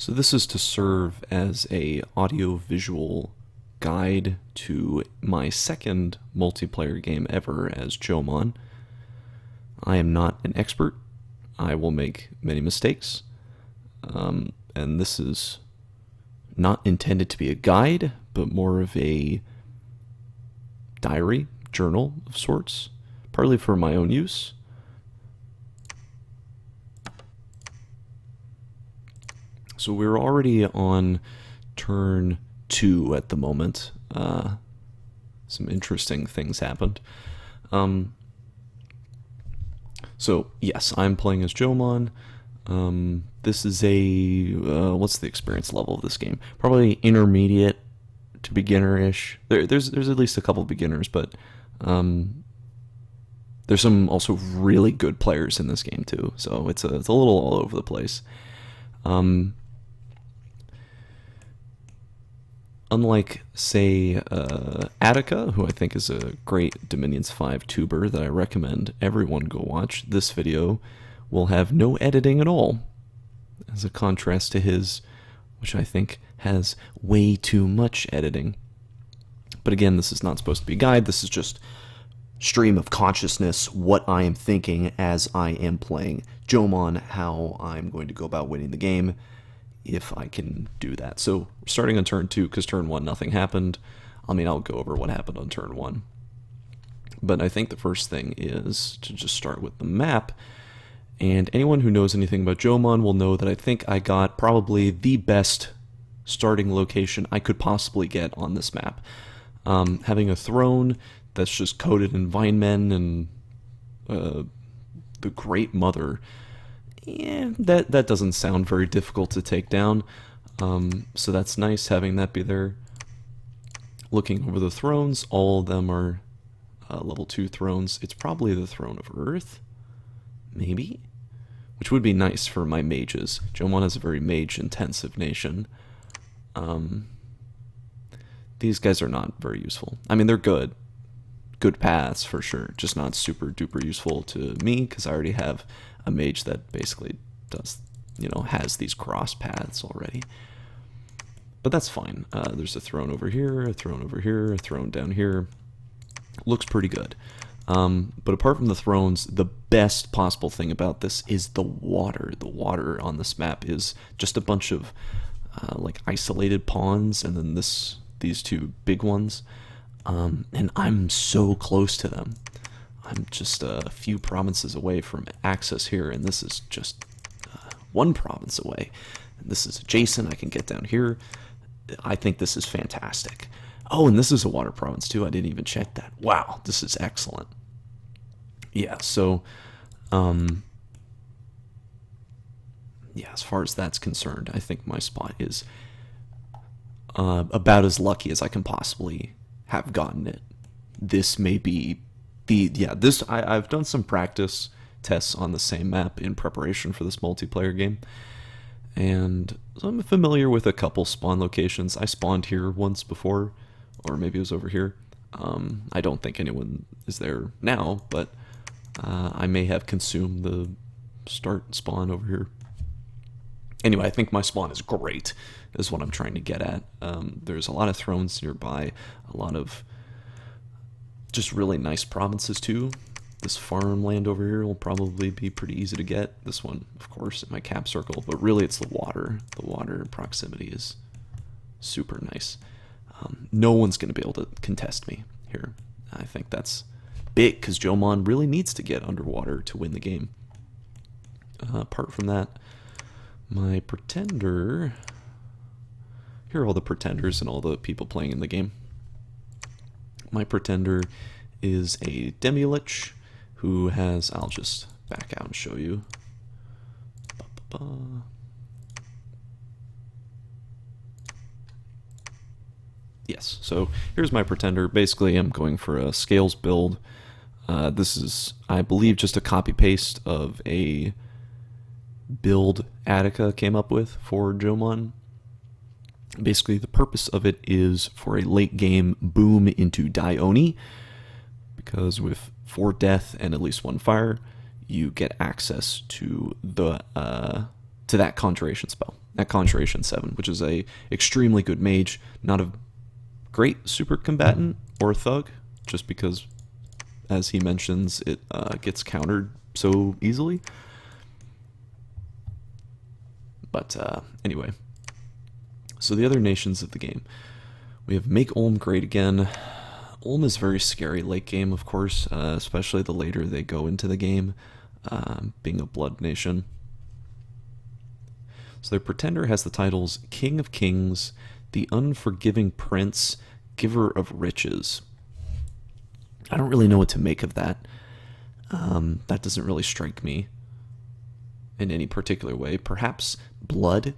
So this is to serve as a audio-visual guide to my second multiplayer game ever as Jomon. I am not an expert. I will make many mistakes. And this is not intended to be a guide, but more of a diary, journal of sorts, partly for my own use. So we're already on turn 2 at the moment. Some interesting things happened. So yes, I'm playing as Jomon. This is a what's the experience level of this game? Probably intermediate to beginner-ish. There's at least a couple of beginners, but there's some also really good players in this game too. So it's a little all over the place. Unlike, say, Attica, who I think is a great Dominions 5 tuber that I recommend everyone go watch, this video will have no editing at all, as a contrast to his, which I think has way too much editing. But again, this is not supposed to be a guide, this is just stream of consciousness, what I am thinking as I am playing Jomon, how I'm going to go about winning the game, if I can do that. So starting on turn 2, because turn 1 nothing happened. I'll go over what happened on turn 1. But I think the first thing is to just start with the map. And anyone who knows anything about Jomon will know that I think I got probably the best starting location I could possibly get on this map. Having a throne that's just coated in vinemen and the Great Mother, that doesn't sound very difficult to take down. So that's nice having that be there. Looking over the thrones, all of them are level 2 thrones. It's probably the Throne of Earth, maybe? Which would be nice for my mages. Jomon is a very mage-intensive nation. These guys are not very useful. They're good. Good paths, for sure. Just not super-duper useful to me, because I already have a mage that basically does, has these cross paths already. But that's fine. There's a throne over here, a throne over here, a throne down here. Looks pretty good. But apart from the thrones, the best possible thing about this is the water. The water on this map is just a bunch of like isolated ponds, and then these two big ones. And I'm so close to them. I'm just a few provinces away from access here, and this is just one province away. And this is adjacent. I can get down here. I think this is fantastic. Oh, and this is a water province too. I didn't even check that. Wow, this is excellent. Yeah, so yeah, as far as that's concerned, I think my spot is about as lucky as I can possibly have gotten it. This may be I've done some practice tests on the same map in preparation for this multiplayer game, and so I'm familiar with a couple spawn locations. I spawned here once before, or maybe it was over here. I don't think anyone is there now, but I may have consumed the start spawn over here. Anyway, I think my spawn is great, is what I'm trying to get at. There's a lot of thrones nearby, a lot of just really nice provinces too. This farmland over here will probably be pretty easy to get. This one, of course, in my cap circle, but really it's the water. The water proximity is super nice. No one's going to be able to contest me here. I think that's big, because Jomon really needs to get underwater to win the game. Apart from that, my pretender... Here are all the pretenders and all the people playing in the game. My pretender is a Demi-Lich who has... I'll just back out and show you. Yes, so here's my pretender. Basically, I'm going for a scales build. This is, I believe, just a copy-paste of a build Attica came up with for Jomon. Basically, the purpose of it is for a late-game boom into Dione, because with 4 death and at least 1 fire, you get access to the to that Conjuration spell, that Conjuration 7, which is a extremely good mage, not a great super combatant or thug, just because, as he mentions, it gets countered so easily. But anyway, so the other nations of the game. We have Make Ulm Great Again. Ulm is very scary late game, of course, especially the later they go into the game, being a blood nation. So their pretender has the titles King of Kings, the Unforgiving Prince, Giver of Riches. I don't really know what to make of that. That doesn't really strike me in any particular way. Perhaps blood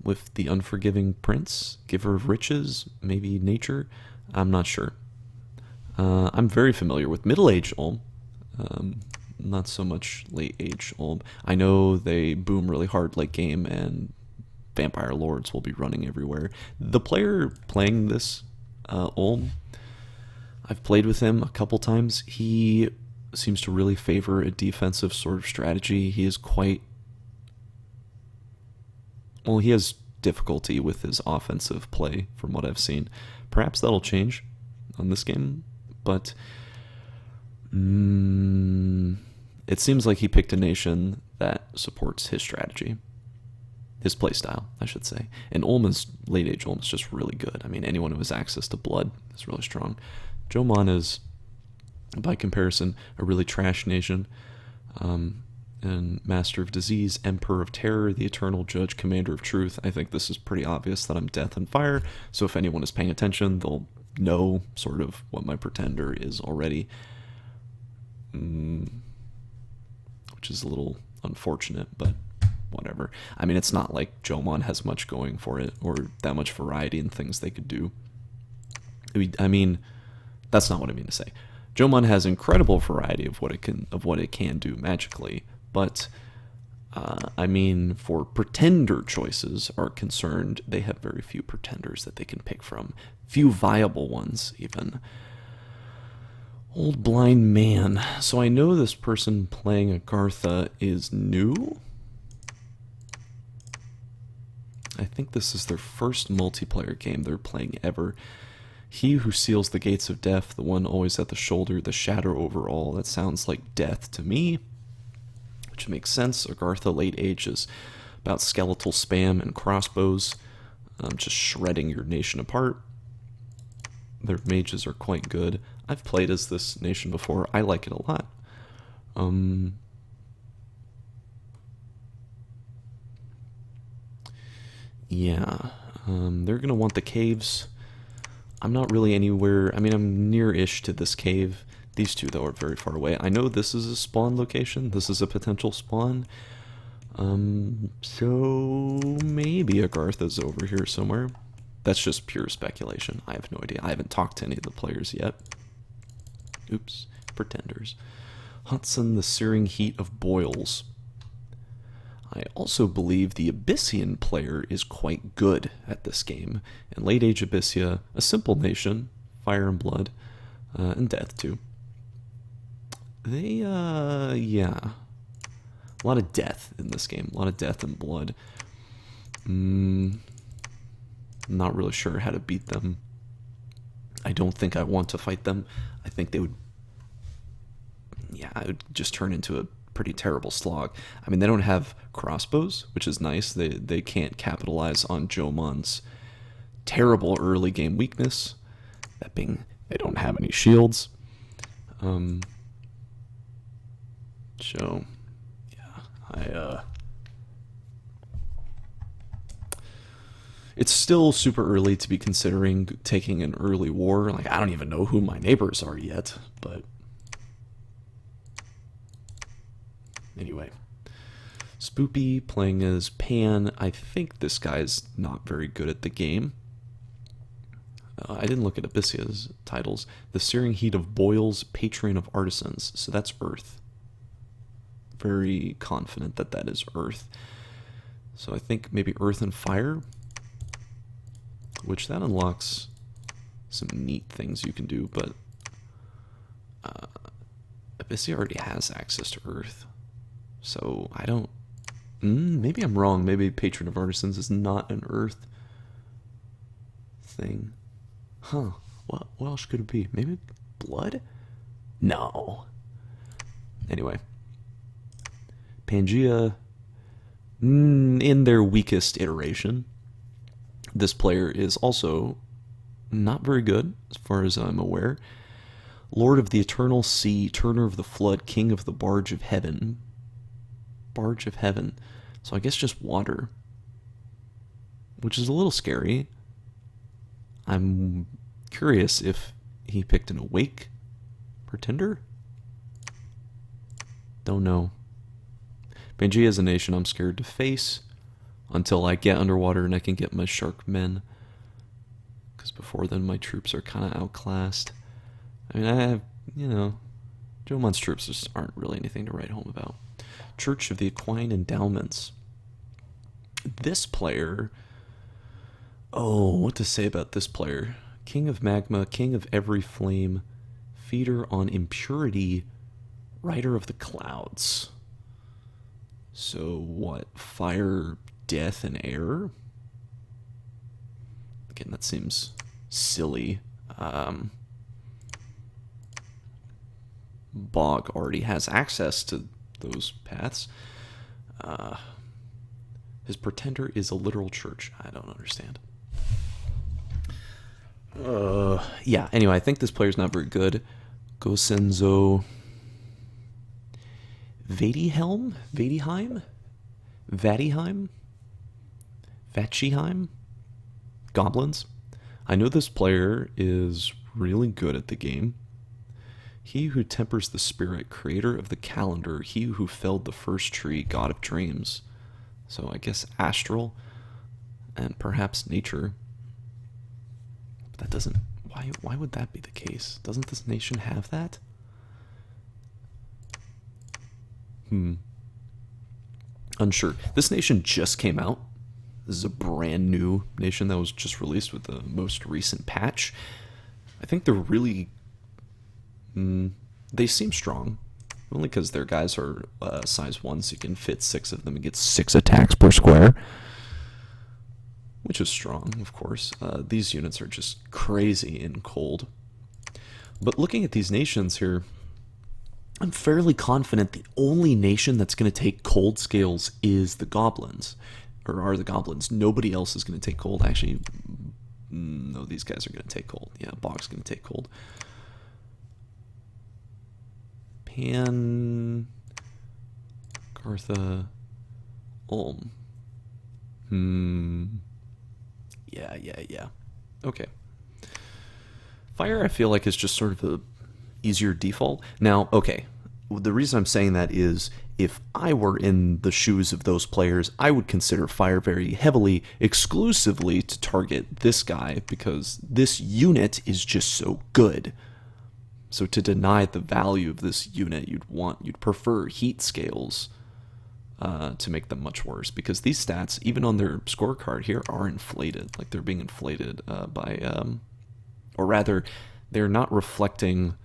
with the Unforgiving Prince, Giver of Riches, maybe nature. I'm not sure. I'm very familiar with middle-aged Ulm, not so much late-age Ulm. I know they boom really hard late game, and Vampire Lords will be running everywhere. The player playing this Ulm, I've played with him a couple times. He seems to really favor a defensive sort of strategy. He is quite... well, he has difficulty with his offensive play from what I've seen. Perhaps that'll change on this game, but it seems like he picked a nation that supports his strategy, his playstyle, I should say. And Ulm's late age Ulm is just really good. I mean, anyone who has access to blood is really strong. Jomon is, by comparison, a really trash nation. And Master of Disease, Emperor of Terror, the Eternal Judge, Commander of Truth. I think this is pretty obvious that I'm Death and Fire, so if anyone is paying attention, they'll know sort of what my pretender is already, which is a little unfortunate, but whatever. I mean, it's not like Jomon has much going for it, or that much variety in things they could do. I mean, that's not what I mean to say. Jomon has incredible variety of what it can do magically, but I mean, for pretender choices are concerned, they have very few pretenders that they can pick from. Few viable ones, even. Old Blind Man. So I know this person playing Agartha is new. I think this is their first multiplayer game they're playing ever. He who seals the gates of death, the one always at the shoulder, the shadow over all. That sounds like death to me, which makes sense. Agartha late age is about skeletal spam and crossbows, just shredding your nation apart. Their mages are quite good. I've played as this nation before. I like it a lot. Yeah, they're going to want the caves. I'm not really anywhere. I mean, I'm near-ish to this cave. These two, though, are very far away. I know this is a spawn location. This is a potential spawn. So maybe Agartha's over here somewhere. That's just pure speculation. I have no idea. I haven't talked to any of the players yet. Oops. Pretenders. Hudson, the searing heat of boils. I also believe the Abyssian player is quite good at this game. In late age Abyssia, a simple nation, fire and blood, and death too. They, yeah. A lot of death in this game. A lot of death and blood. Not really sure how to beat them. I don't think I want to fight them. I think they would... yeah, it would just turn into a pretty terrible slog. I mean, they don't have crossbows, which is nice. They can't capitalize on Jomon's terrible early game weakness. That being, they don't have any shields. So, yeah, it's still super early to be considering taking an early war. Like, I don't even know who my neighbors are yet, but anyway. Spoopy playing as Pan. I think this guy's not very good at the game. I didn't look at Abyssia's titles. The Searing Heat of Boils, Patron of Artisans. So that's Earth. Very confident that that is Earth. So I think maybe Earth and Fire, which that unlocks some neat things you can do, but Abyssia already has access to Earth. So I don't Maybe I'm wrong. Maybe Patron of Artisans is not an Earth thing. Huh. What else could it be? Maybe blood? No. Anyway. Pangea, in their weakest iteration, this player is also not very good, as far as I'm aware. Lord of the Eternal Sea, Turner of the Flood, King of the Barge of Heaven. Barge of Heaven. So I guess just water. Which is a little scary. I'm curious if he picked an Awake Pretender? Don't know. Pangea is a nation I'm scared to face until I get underwater and I can get my shark men. Because before then my troops are kind of outclassed. I mean, I have, Jomon's troops just aren't really anything to write home about. Church of the Equine Endowments. This player... Oh, what to say about this player? King of Magma, King of Every Flame, Feeder on Impurity, Rider of the Clouds. So what? Fire, Death, and Air? Again, that seems silly. Bog already has access to those paths. His pretender is a literal church. I don't understand. Yeah, anyway, I think this player's not very good. Gosenzo Vadihelm? Vadiheim? Vadiheim? Vachiheim? Goblins? I know this player is really good at the game. He who tempers the spirit, creator of the calendar, he who felled the first tree, god of dreams. So I guess astral and perhaps nature. But that doesn't... Why would that be the case? Doesn't this nation have that? Unsure. This nation just came out. This is a brand new nation that was just released with the most recent patch. I think they're really... they seem strong. Only because their guys are size 1, so you can fit 6 of them and get 6 attacks per square. Which is strong, of course. These units are just crazy in cold. But looking at these nations here, I'm fairly confident the only nation that's going to take cold scales is the goblins. Or are the goblins. Nobody else is going to take cold. Actually, no, these guys are going to take cold. Yeah, Bog's going to take cold. Pan... Gartha... Ulm. Yeah. Okay. Fire, I feel like, is just sort of a easier default. Now, okay, the reason I'm saying that is if I were in the shoes of those players, I would consider fire very heavily, exclusively to target this guy, because this unit is just so good. So to deny the value of this unit, you'd prefer heat scales to make them much worse, because these stats, even on their scorecard here, are inflated. Like they're being inflated by, or rather, they're not reflecting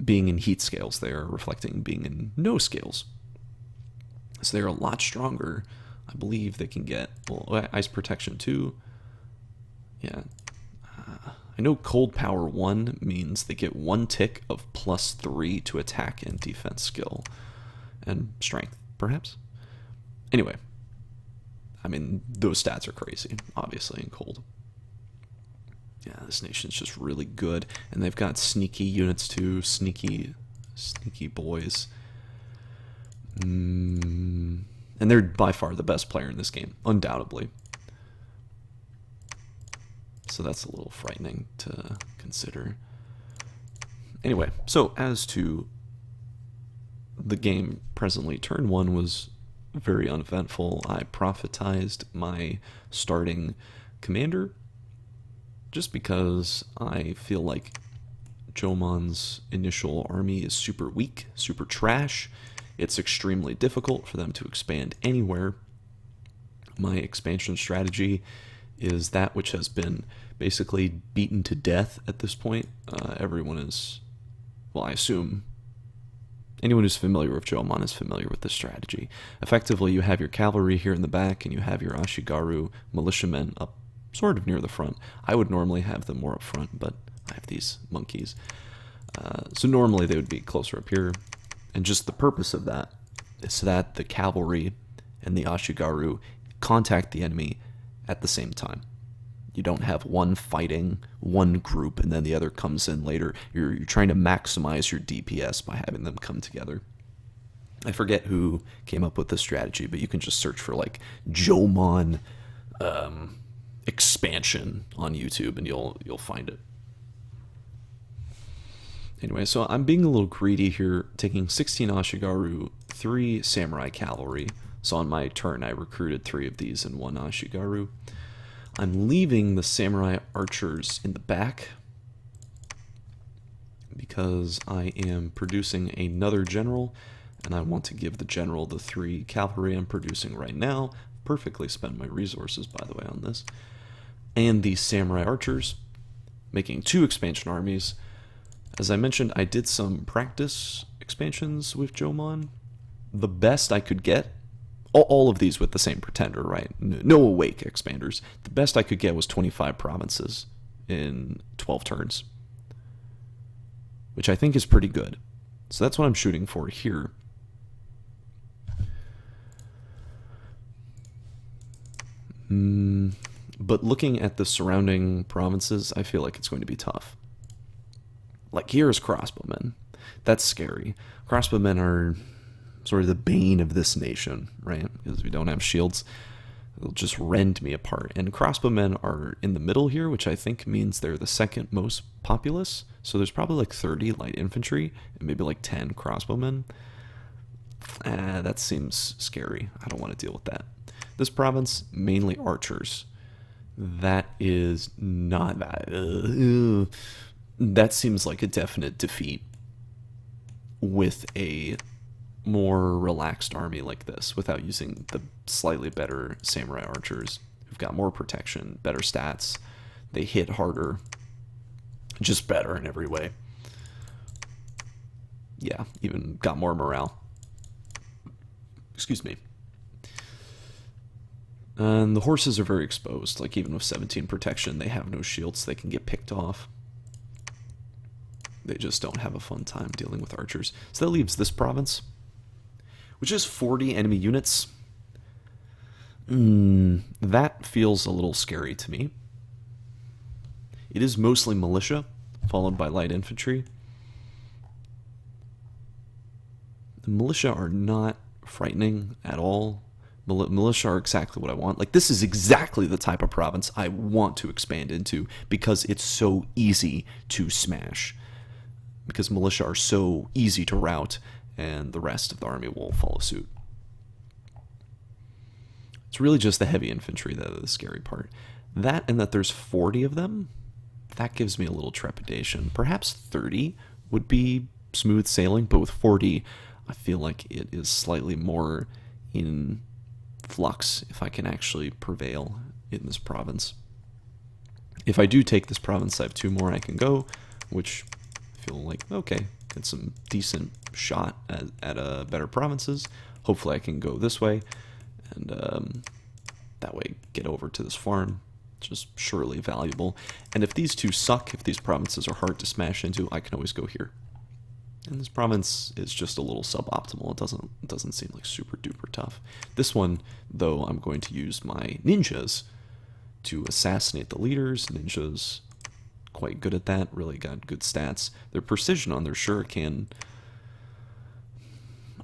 being in heat scales. They are reflecting being in no scales. So they're a lot stronger. I believe they can get ice protection too. Yeah. I know cold power 1 means they get 1 tick of +3 to attack and defense skill. And strength, perhaps? Anyway. I mean, those stats are crazy, obviously, in cold. Yeah, this nation's just really good. And they've got sneaky units too. Sneaky boys. And they're by far the best player in this game, undoubtedly. So that's a little frightening to consider. Anyway, so as to the game presently, turn 1 was very uneventful. I prophetized my starting commander just because I feel like Jomon's initial army is super weak, super trash. It's extremely difficult for them to expand anywhere. My expansion strategy is that which has been basically beaten to death at this point. Everyone is, well, I assume Anyone who's familiar with Jomon is familiar with this strategy. Effectively, you have your cavalry here in the back, and you have your Ashigaru militiamen up sort of near the front. I would normally have them more up front, but I have these monkeys. So normally they would be closer up here, and just the purpose of that is so that the cavalry and the Ashigaru contact the enemy at the same time. You don't have one fighting one group and then the other comes in later. You're trying to maximize your DPS by having them come together. I forget who came up with this strategy, but you can just search for like Jomon expansion on YouTube and you'll find it. Anyway, so I'm being a little greedy here, taking 16 Ashigaru, 3 Samurai Cavalry. So on my turn, I recruited 3 of these and 1 Ashigaru. I'm leaving the Samurai Archers in the back because I am producing another general, and I want to give the general the 3 cavalry I'm producing right now. Perfectly spent my resources, by the way, on this. And the Samurai Archers, making 2 expansion armies. As I mentioned, I did some practice expansions with Jomon. The best I could get, all of these with the same pretender, right? No awake expanders. The best I could get was 25 provinces in 12 turns, which I think is pretty good. So that's what I'm shooting for here. But looking at the surrounding provinces, I feel like it's going to be tough. Like here's crossbowmen. That's scary. Crossbowmen are sort of the bane of this nation, right? Because we don't have shields. They'll just rend me apart. And crossbowmen are in the middle here, which I think means they're the second most populous. So there's probably like 30 light infantry and maybe like 10 crossbowmen. That seems scary. I don't want to deal with that. This province, mainly archers. That is not that. That seems like a definite defeat with a more relaxed army like this without using the slightly better samurai archers who've got more protection, better stats, they hit harder, just better in every way. Yeah, even got more morale. Excuse me. And the horses are very exposed, like even with 17 protection, they have no shields, they can get picked off. They just don't have a fun time dealing with archers. So that leaves this province, which is 40 enemy units. That feels a little scary to me. It is mostly militia, followed by light infantry. The militia are not frightening at all. Militia are exactly what I want. Like, this is exactly the type of province I want to expand into because it's so easy to smash. Because militia are so easy to rout, and the rest of the army will follow suit. It's really just the heavy infantry that is the scary part. That and that there's 40 of them, that gives me a little trepidation. Perhaps 30 would be smooth sailing, but with 40, I feel like it is slightly more in flux if I can actually prevail in this province. If I do take this province, I have 2 more I can go, which I feel like, okay, get some decent shot at better provinces. Hopefully I can go this way, and that way get over to this farm, which is surely valuable. And if these 2 suck, if these provinces are hard to smash into, I can always go here. And this province is just a little suboptimal. It doesn't seem like super duper tough. This one, though, I'm going to use my ninjas to assassinate the leaders. Ninjas quite good at that, really got good stats. Their precision on their shuriken,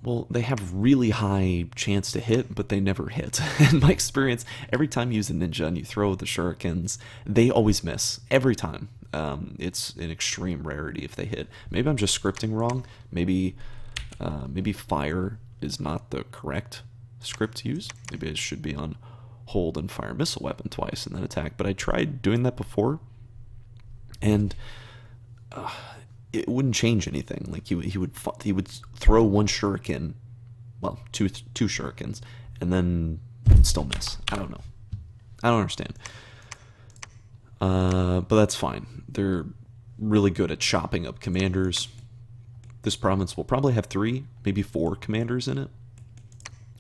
well, they have really high chance to hit, but they never hit. In my experience, every time you use a ninja and you throw the shurikens, they always miss, every time. It's an extreme rarity if they hit. Maybe I'm just scripting wrong. Maybe fire is not the correct script to use. Maybe it should be on hold and fire missile weapon twice and then attack. But I tried doing that before, and it wouldn't change anything. Like he would throw one shuriken, well, two shurikens, and then still miss. I don't know. I don't understand. But that's fine. They're really good at chopping up commanders. This province will probably have 3, maybe 4 commanders in it.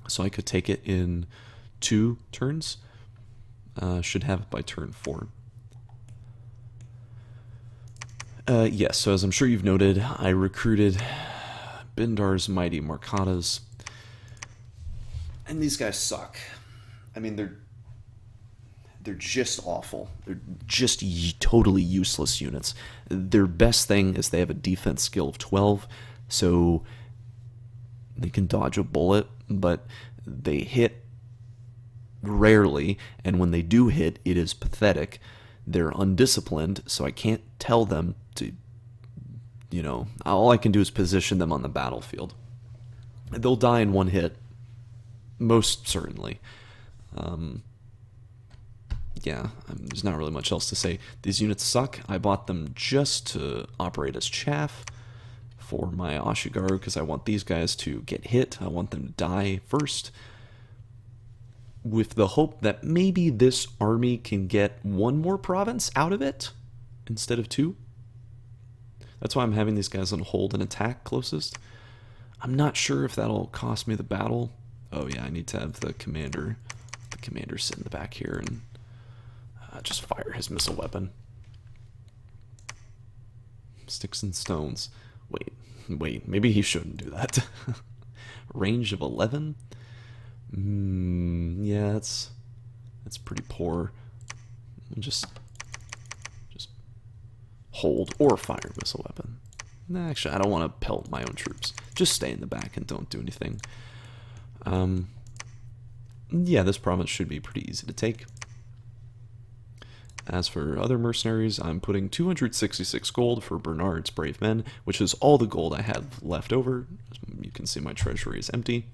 So I could take it in 2 turns. Should have it by turn 4. Yes, so as I'm sure you've noted, I recruited Bindar's Mighty Marcadas. And these guys suck. I mean, they're just awful. They're just totally useless units. Their best thing is they have a defense skill of 12, so they can dodge a bullet, but they hit rarely, and when they do hit, it is pathetic. They're undisciplined, so I can't tell them to, all I can do is position them on the battlefield. They'll die in 1 hit, most certainly. There's not really much else to say. These units suck. I bought them just to operate as chaff for my Ashigaru because I want these guys to get hit. I want them to die first, with the hope that maybe this army can get 1 more province out of it instead of 2. That's why I'm having these guys on hold and attack closest. I'm not sure if that'll cost me the battle. Oh yeah, I need to have the commander sit in the back here and just fire his missile weapon. Sticks and stones. Wait, maybe he shouldn't do that. Range of 11? Yeah, that's pretty poor. Just hold or fire missile weapon. Nah, actually, I don't want to pelt my own troops. Just stay in the back and don't do anything. Yeah, this province should be pretty easy to take. As for other mercenaries, I'm putting 266 gold for Bernard's Brave Men, which is all the gold I have left over. You can see my treasury is empty.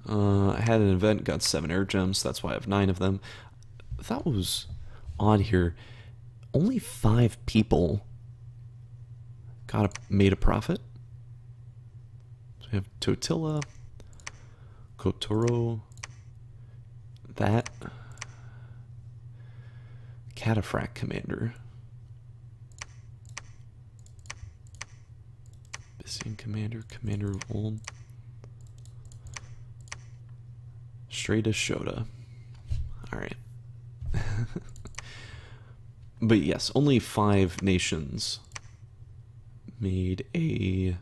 I had an event, got 7 air gems, that's why I have 9 of them. That was odd here. Only 5 people made a profit. So we have Totila, Kotoro, that Cataphract Commander, Byzantine Commander, Commander of Ulm, Straight as Shota. Alright. But yes, only 5 nations made a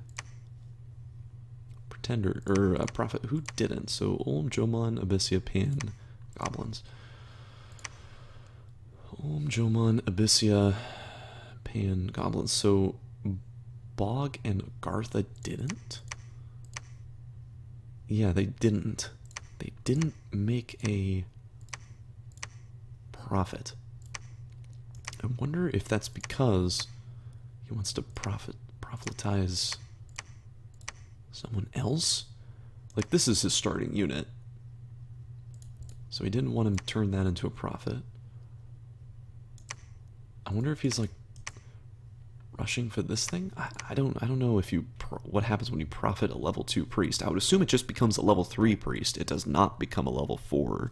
pretender, or a prophet. Who didn't? So Ulm, Jomon, Abyssia, Pan, Goblins. Ulm, Jomon, Abyssia, Pan, Goblins. So Bog and Agartha didn't? Yeah, they didn't. They didn't make a profit. I wonder if that's because he wants to proselytize someone else? Like, this is his starting unit. So he didn't want to turn that into a profit. I wonder if he's like rushing for this thing. I don't know if what happens when you profit a level 2 priest. I would assume it just becomes a level 3 priest. It does not become a level 4.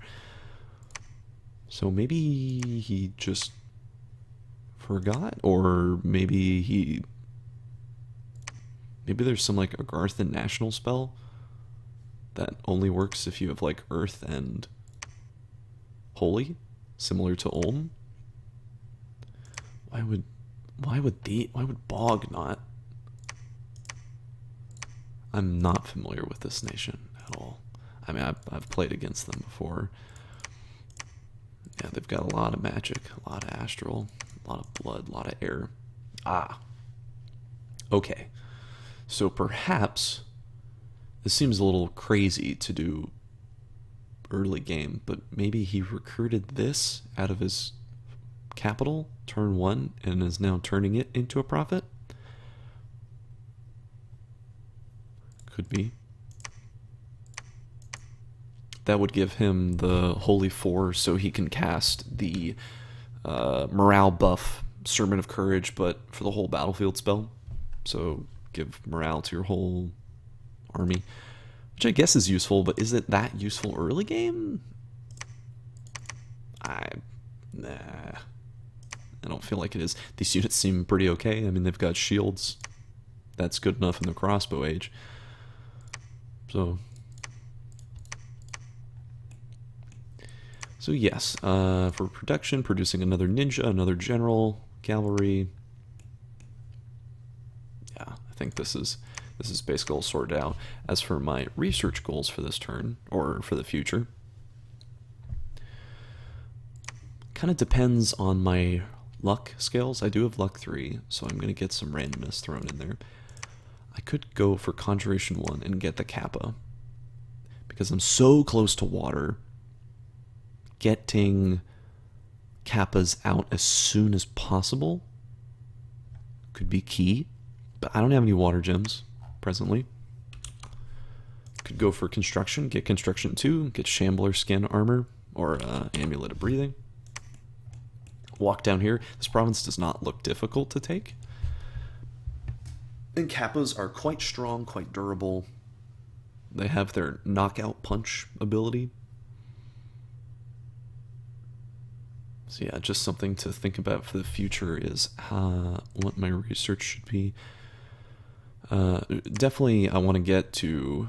So maybe he just forgot, or maybe there's some like Agarthan national spell that only works if you have like Earth and Holy, similar to Ulm. Why would Bog not? I'm not familiar with this nation at all. I mean, I've played against them before. Yeah, they've got a lot of magic, a lot of astral, a lot of blood, a lot of air. Okay. So perhaps this seems a little crazy to do early game, but maybe he recruited this out of his capital turn 1 and is now turning it into a profit. Could be. That would give him the Holy 4 so he can cast the morale buff, Sermon of Courage, but for the whole battlefield spell. So give morale to your whole army, which I guess is useful, but is it that useful early game? Nah, I don't feel like it is. These units seem pretty okay. I mean, they've got shields, that's good enough in the crossbow age. So yes, for production, producing another ninja, another general, cavalry. Yeah, I think this is basically all sorted out. As for my research goals for this turn, or for the future, kind of depends on my luck scales. I do have luck 3, so I'm going to get some randomness thrown in there. I could go for Conjuration 1 and get the Kappa, because I'm so close to water. Getting Kappas out as soon as possible could be key, but I don't have any water gems presently. Could go for Construction, get Construction 2, get Shambler Skin Armor, or Amulet of Breathing. Walk down here. This province does not look difficult to take. And Kappas are quite strong, quite durable. They have their knockout punch ability. So yeah, just something to think about for the future is what my research should be. Definitely I want to get to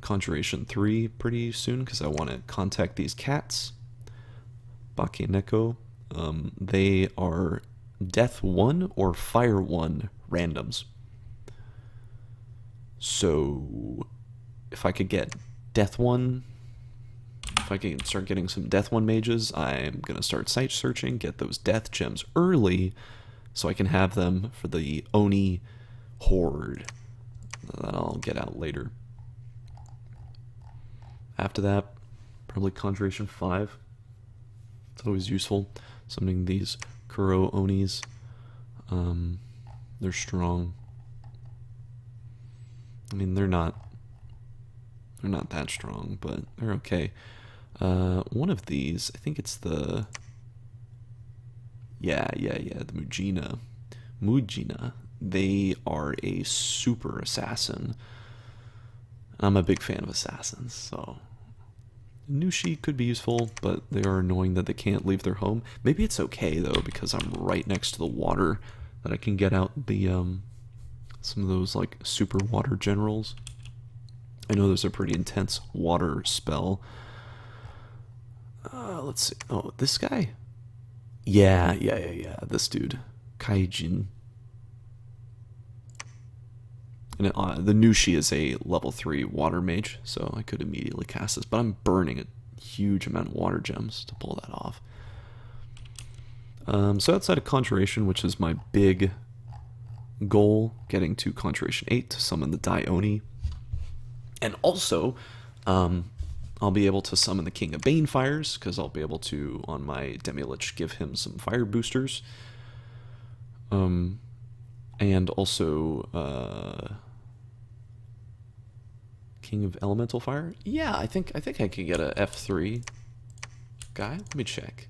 Conjuration 3 pretty soon, because I want to contact these cats. Baki and Neko. They are Death 1 or Fire 1 randoms. So if I could get Death 1, if I can start getting some Death 1 mages, I'm going to start site searching, get those Death gems early, so I can have them for the Oni Horde that I'll get out later. After that, probably Conjuration 5. It's always useful. Summoning these Kuro Onis. They're strong. I mean, they're not that strong, but they're okay. One of these, I think it's the... Yeah, the Mujina. They are a super assassin. I'm a big fan of assassins, so... Nushi could be useful, but they are annoying that they can't leave their home. Maybe it's okay, though, because I'm right next to the water, that I can get out the, some of those, like, super water generals. I know there's a pretty intense water spell. Let's see. Oh, this guy? Yeah. This dude. Kaijin. And the Nushi is a level 3 water mage, so I could immediately cast this, but I'm burning a huge amount of water gems to pull that off. So outside of Conjuration, which is my big goal, getting to Conjuration 8 to summon the Dione. And also, I'll be able to summon the King of Banefires, because I'll be able to, on my Demi-Lich, give him some fire boosters. And also, King of Elemental Fire? Yeah, I think I could get a F3 guy. Let me check.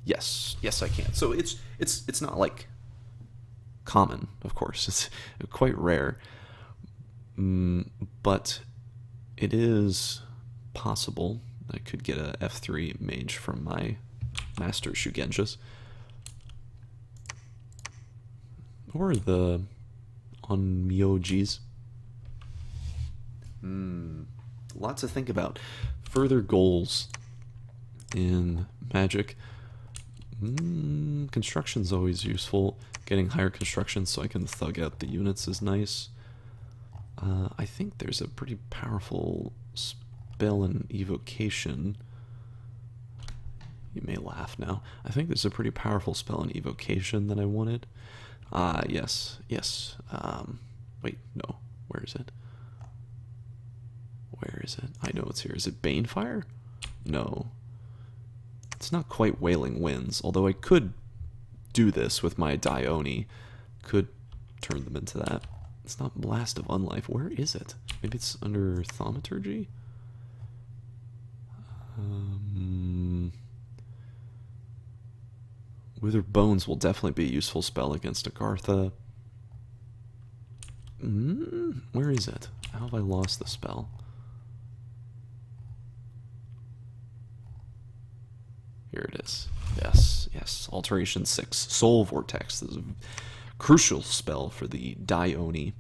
Yes, I can. So it's not like common, of course. It's quite rare. But it is possible I could get a F3 mage from my Master Shugenjas. Or the Onmyojis. Lots to think about. Further goals in Magic. Construction's always useful. Getting higher construction so I can thug out the units is nice. I think there's a pretty powerful spell in Evocation. You may laugh now. I think there's a pretty powerful spell in Evocation that I wanted. Yes. Wait, no. Where is it? I know it's here. Is it Banefire? No. It's not quite Wailing Winds, although I could do this with my Dione. Could turn them into that. It's not Blast of Unlife. Where is it? Maybe it's under Thaumaturgy? Withered Bones will definitely be a useful spell against Agartha. Where is it? How have I lost the spell? Here it is. Yes. Alteration 6. Soul Vortex. This is a crucial spell for the Dai Oni.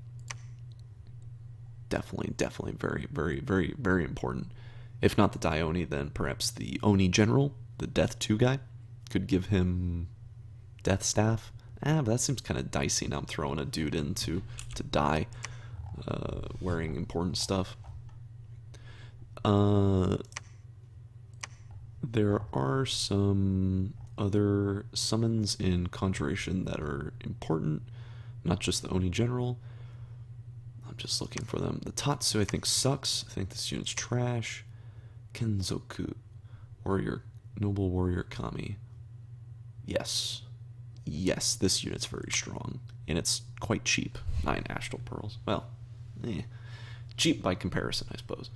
Definitely very important. If not the Dai Oni, then perhaps the Oni General, the Death 2 guy, could give him Death Staff. But that seems kind of dicey. Now I'm throwing a dude in to die wearing important stuff. There are some other summons in Conjuration that are important, not just the Oni General. I'm just looking for them. The Tatsu I think sucks. I think this unit's trash. Kenzoku, Noble Warrior Kami. Yes, this unit's very strong, and it's quite cheap. 9 Astral Pearls. Well, cheap by comparison, I suppose.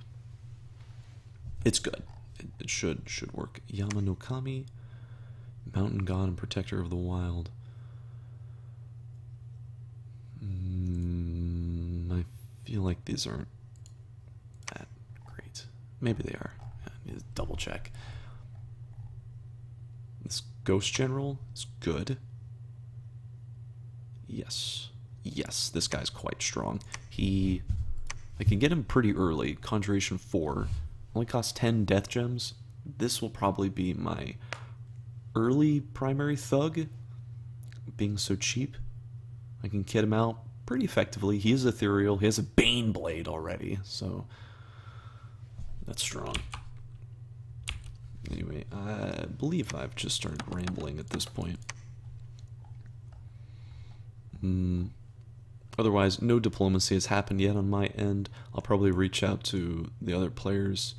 It's good. It should work. Yama no Kami, Mountain God and Protector of the Wild. I feel like these aren't that great. Maybe they are. I need to double check. This Ghost General is good. Yes, this guy's quite strong. I can get him pretty early. Conjuration 4 only costs 10 death gems. This will probably be my early primary thug. Being so cheap, I can kit him out pretty effectively. He is ethereal. He has a Bane Blade already, so that's strong. Anyway, I believe I've just started rambling at this point. Otherwise, no diplomacy has happened yet on my end. I'll probably reach out to the other players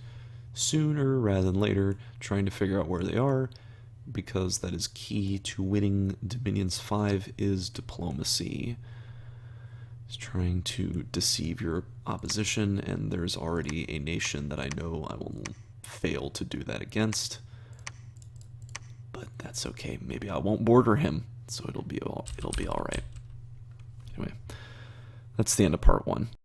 sooner rather than later, trying to figure out where they are, because that is key to winning Dominions 5 is diplomacy. It's trying to deceive your opposition, and there's already a nation that I know I will fail to do that against. But that's okay. Maybe I won't border him, so it'll be all right. Anyway, that's the end of part 1.